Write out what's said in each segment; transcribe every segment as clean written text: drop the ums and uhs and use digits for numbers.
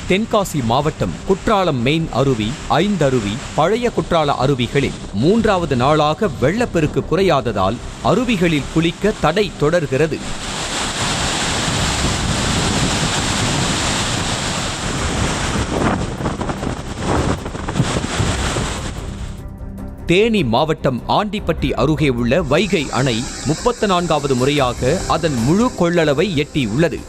தென்காசி மாவட்டம் குற்றாலம் மெயின் அருவி, ஐந்தருவி, பழைய குற்றால அருவிகளில் 3வது நாளாக வெள்ளப்பெருக்கு குறையாததால் அருவிகளில் குளிக்க தடை தொடர்கிறது. தேனி மாவட்டம் ஆண்டிப்பட்டி அருகே உள்ள வைகை அணை 34வது முறையாக அதன் முழு கொள்ளளவை எட்டியுள்ளது.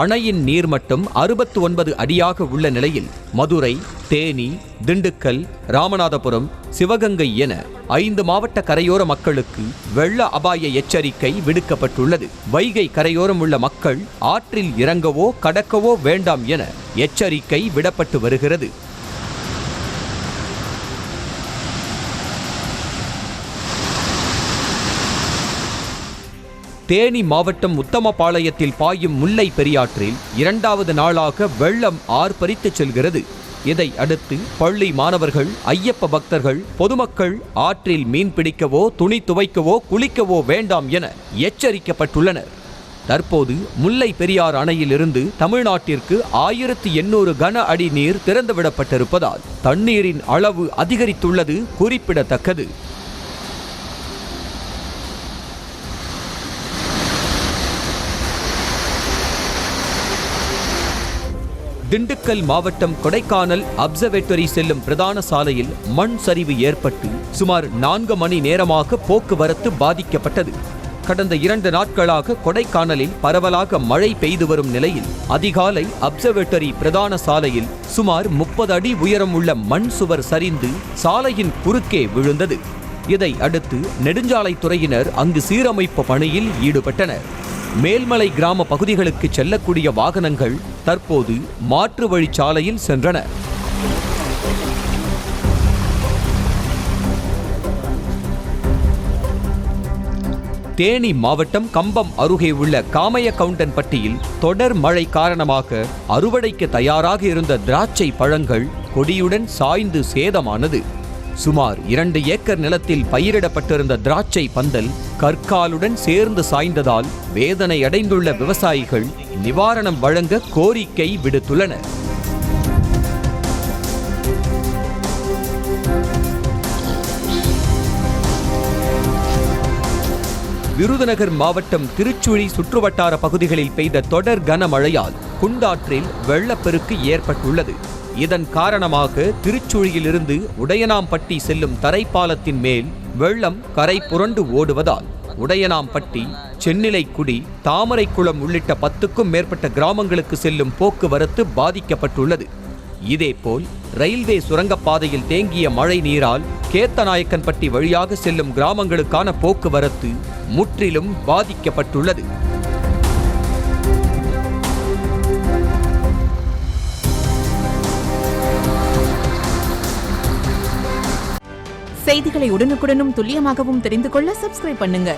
அணையின் நீர்மட்டம் 69 அடியாக உள்ள நிலையில் மதுரை, தேனி, திண்டுக்கல், ராமநாதபுரம், சிவகங்கை என 5 மாவட்ட கரையோர மக்களுக்கு வெள்ள அபாய எச்சரிக்கை விடுக்கப்பட்டுள்ளது. வைகை கரையோரம் உள்ள மக்கள் ஆற்றில் இறங்கவோ கடக்கவோ வேண்டாம் என எச்சரிக்கை விடப்பட்டு வருகிறது. தேனி மாவட்டம் உத்தமபாளையத்தில் பாயும் முல்லை பெரியாற்றில் 2வது நாளாக வெள்ளம் ஆர்ப்பரித்து செல்கிறது. இதை அடுத்து பள்ளி மாணவர்கள், ஐயப்ப பக்தர்கள், பொதுமக்கள் ஆற்றில் மீன் பிடிக்கவோ, துணி துவைக்கவோ, குளிக்கவோ வேண்டாம் என எச்சரிக்கப்பட்டுள்ளனர். தற்போது முல்லை பெரியார் அணையிலிருந்து தமிழ்நாட்டிற்கு 1800 கன அடி நீர் திறந்துவிடப்பட்டிருப்பதால் தண்ணீரின் அளவு அதிகரித்துள்ளது குறிப்பிடத்தக்கது. திண்டுக்கல் மாவட்டம் கொடைக்கானல் அப்சர்வேட்டரி செல்லும் பிரதான சாலையில் மண் சரிவு ஏற்பட்டு சுமார் 4 மணி நேரமாக போக்குவரத்து பாதிக்கப்பட்டது. கடந்த 2 நாட்களாக கொடைக்கானலில் பரவலாக மழை பெய்து வரும் நிலையில் அதிகாலை அப்சர்வேட்டரி பிரதான சாலையில் சுமார் 30 அடி உயரம் உள்ள மண் சுவர் சரிந்து சாலையின் குறுக்கே விழுந்தது. இதை அடுத்து நெடுஞ்சாலைத்துறையினர் அங்கு சீரமைப்பு பணியில் ஈடுபட்டனர். மேல்மலை கிராம பகுதிகளுக்கு செல்லக்கூடிய வாகனங்கள் தற்போது மாற்று வழிச்சாலையில் சென்றன. தேனி மாவட்டம் கம்பம் அருகே உள்ள காமையக்கவுண்டன்பட்டியில் தொடர் மழை காரணமாக அறுவடைக்கு தயாராக இருந்த திராட்சை பழங்கள் கொடியுடன் சாய்ந்து சேதமானது. சுமார் 2 ஏக்கர் நிலத்தில் பயிரிடப்பட்டிருந்த திராட்சை பந்தல் கற்காலுடன் சேர்ந்து சாய்ந்ததால் வேதனை அடைந்துள்ள விவசாயிகள் நிவாரணம் வழங்க கோரிக்கை விடுத்துள்ளனர். விருதுநகர் மாவட்டம் திருச்சுழி சுற்றுவட்டார பகுதிகளில் பெய்த தொடர் கனமழையால் குண்டாற்றில் வெள்ளப்பெருக்கு ஏற்பட்டுள்ளது. இதன் காரணமாக திருச்சுழியிலிருந்து உடையனாம்பட்டி செல்லும் தரைப்பாலத்தின் மேல் வெள்ளம் கரை புரண்டு ஓடுவதால் உடையனாம்பட்டி, சென்னிலைக்குடி, தாமரைக்குளம் உள்ளிட்ட 10க்கும் மேற்பட்ட கிராமங்களுக்கு செல்லும் போக்குவரத்து பாதிக்கப்பட்டுள்ளது. இதேபோல் ரயில்வே சுரங்கப்பாதையில் தேங்கிய மழை நீரால் கேத்தநாயக்கன்பட்டி வழியாக செல்லும் கிராமங்களுக்கான போக்குவரத்து முற்றிலும் பாதிக்கப்பட்டுள்ளது. செய்திகளை உடனுக்குடனும் துல்லியமாகவும் தெரிந்து கொள்ள சப்ஸ்கிரைப் பண்ணுங்க.